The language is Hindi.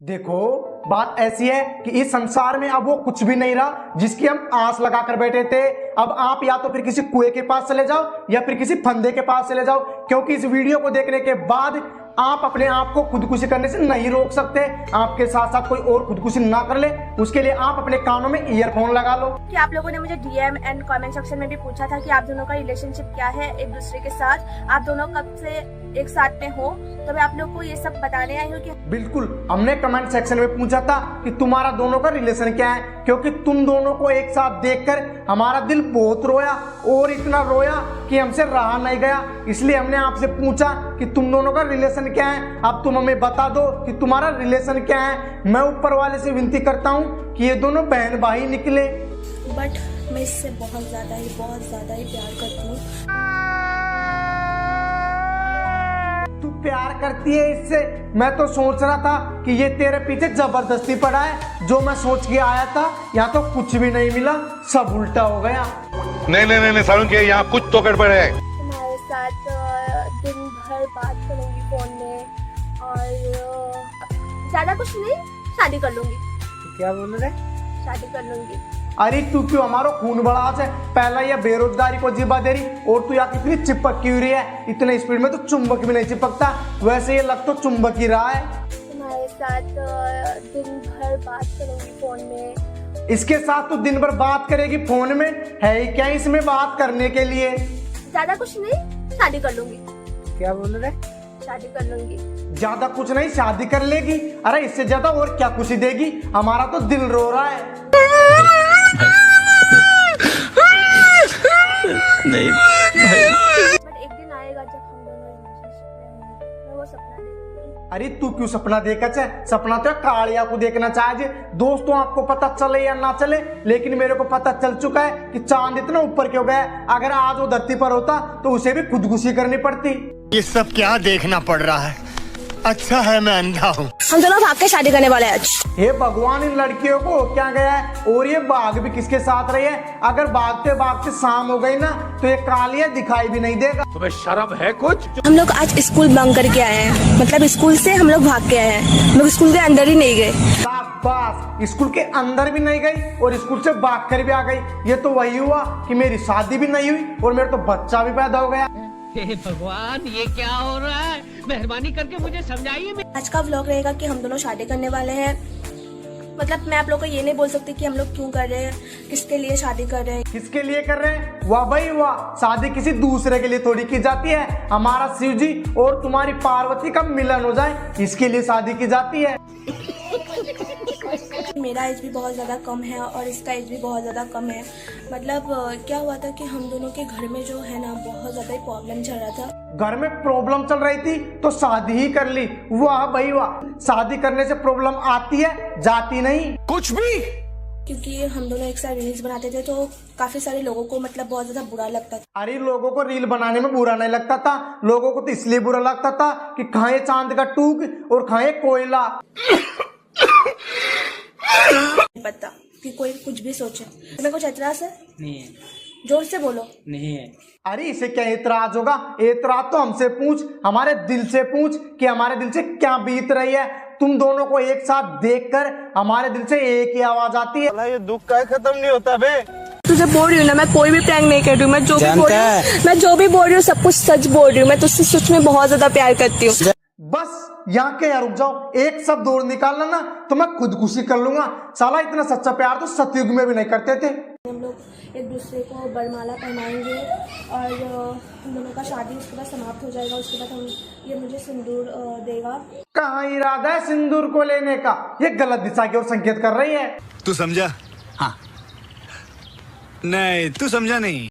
देखो बात ऐसी है कि इस संसार में अब वो कुछ भी नहीं रहा जिसकी हम आस लगा कर बैठे थे। अब आप या तो फिर किसी कुएं के पास चले जाओ या फिर किसी फंदे के पास चले जाओ, क्योंकि इस वीडियो को देखने के बाद आप अपने आप को खुदकुशी करने से नहीं रोक सकते। आपके साथ साथ कोई और खुदकुशी ना कर ले, उसके लिए आप अपने कानों में ईयरफोन लगा लो। कि आप लोगों ने मुझे डीएम एंड कमेंट सेक्शन में भी पूछा था कि आप दोनों का रिलेशनशिप क्या है एक दूसरे के साथ, आप दोनों कब से एक साथ में हो। तो मैं आप लोग को ये सब बताने आई हूँ कि बिल्कुल हमने कमेंट सेक्शन में पूछा था कि तुम्हारा दोनों का रिलेशन क्या है, क्योंकि तुम दोनों को एक साथ देखकर हमारा दिल बहुत रोया और इतना रोया कि हमसे रहा नहीं गया। इसलिए हमने आपसे पूछा कि तुम दोनों का रिलेशन क्या है। अब तुम हमें बता दो कि तुम्हारा रिलेशन क्या है। मैं ऊपर वाले से विनती करता हूँ कि ये दोनों बहन भाई निकले। बट मैं इससे बहुत ज्यादा ही प्यार करती हूँ। तू प्यार करती है इससे? मैं तो सोच रहा था कि ये तेरे पीछे जबरदस्ती पड़ा है। जो मैं सोच के आया था या तो कुछ भी नहीं मिला, सब उल्टा हो गया। नहीं सारुण के यहाँ कुछ तो गड़बड़ है। तुम्हारे साथ दिन भर बात करूंगी फोन में और ज्यादा कुछ नहीं, शादी कर लूंगी। क्या बोल रहे? शादी कर लूंगी। अरे तू क्यों हमारा खून बढ़ा है? पहला ये बेरोजगारी को जीवा दे रही और तू यहाँ कितनी चिपक की हुई है। इतने स्पीड में तो चुंबक भी नहीं चिपकता, वैसे ये लग तो चुंबक ही रहा है। तुम्हारे साथ दिन भर बात करूंगी फोन में। इसके साथ तो दिन भर बात करेगी फोन में? है ही क्या इसमें बात करने के लिए? ज्यादा कुछ नहीं, शादी कर लूंगी। क्या बोल रहे? शादी कर लूंगी। ज्यादा कुछ नहीं, शादी कर लेगी? अरे इससे ज्यादा और क्या खुशी देगी? हमारा तो दिल रो रहा है। नहीं बट एक दिन आएगा जब हम दोनों रिलेशनशिप में होंगे, मैं वो सपना देखूंगी। अरे तू क्यों सपना देखा चाहे? सपना तो कालिया को देखना चाहिए। दोस्तों आपको पता चले या ना चले, लेकिन मेरे को पता चल चुका है कि चांद इतना ऊपर क्यों गया। अगर आज वो धरती पर होता तो उसे भी खुदकुशी करनी पड़ती। ये सब क्या देखना पड़ रहा है? अच्छा है मैं अंधा हूँ। हम दोनों भाग के शादी करने वाले हैं आज। हे भगवान, इन लड़कियों को क्या गया है? और ये बाघ भी किसके साथ रही है? अगर भागते भागते शाम हो गई ना तो ये कालिया दिखाई भी नहीं देगा। तुम्हें शर्म है कुछ? हम लोग आज स्कूल बंक करके आए हैं, मतलब स्कूल से हम लोग भाग के आए हैं। हम लोग स्कूल के अंदर ही नहीं गए। शाबाश, स्कूल के अंदर भी नहीं गई और स्कूल से भाग कर भी आ गई। ये तो वही हुआ कि मेरी शादी भी नहीं हुई और मेरा तो बच्चा भी पैदा हो गया। हे भगवान, ये क्या हो रहा है? मेहरबानी करके मुझे समझाइए। आज का व्लॉग रहेगा कि हम दोनों शादी करने वाले हैं। मतलब मैं आप लोगों को ये नहीं बोल सकती कि हम लोग क्यों कर रहे हैं, किसके लिए शादी कर रहे हैं। किसके लिए कर रहे हैं? वाह भाई वाह, शादी किसी दूसरे के लिए थोड़ी की जाती है। हमारा शिव जी और तुम्हारी पार्वती का मिलन हो जाए, इसके लिए शादी की जाती है। मेरा एज भी बहुत ज़्यादा कम है और इसका एज भी बहुत ज़्यादा कम है। मतलब क्या हुआ था कि हम दोनों के घर में जो है ना बहुत ज़्यादा ही प्रॉब्लम चल रहा था। घर में प्रॉब्लम चल रही थी तो शादी ही कर ली। वाह भाई वाह, शादी करने से प्रॉब्लम आती है, जाती नहीं। कुछ भी क्योंकि हम दोनों एक साथ रील्स बनाते थे तो काफी सारे लोगों को मतलब बहुत ज्यादा बुरा लगता था। अरे लोगों को रील बनाने में बुरा नहीं लगता था, लोगों को तो इसलिए बुरा लगता था कि खाए चांद का टूक और खाए कोयला। पता कि कोई कुछ भी सोचे। तुम्हें कुछ एतराज है? नहीं है। जोर से बोलो। नहीं है। अरे इसे क्या एतराज होगा? एतराज तो हमसे पूछ, हमारे दिल से पूछ कि हमारे दिल से क्या बीत रही है। तुम दोनों को एक साथ देखकर हमारे दिल से एक ही आवाज आती है। ये दुख का खत्म नहीं होता बे। तुझे बोल रही हूँ ना, मैं कोई भी प्रैंक नहीं कर रही हूँ। मैं जो भी बोल रही हूँ सब कुछ सच बोल रही हूँ। मैं तुझसे सच में बहुत ज्यादा प्यार करती हूँ। बस यहाँ के यार रुक जाओ, एक शब्द और निकालना ना तो मैं खुदकुशी कर लूंगा। साला इतना सच्चा प्यार तो सतयुग में भी नहीं करते थे। हम लोग एक दूसरे को बरमाला पहनाएंगे और हम दोनों का शादी उसके बाद समाप्त हो जाएगा। उसके बाद हम ये मुझे सिंदूर देगा। कहाँ इरादा है सिंदूर को लेने का? ये गलत दिशा की ओर संकेत कर रही है। तू समझा? हाँ। नहीं तू समझा नहीं।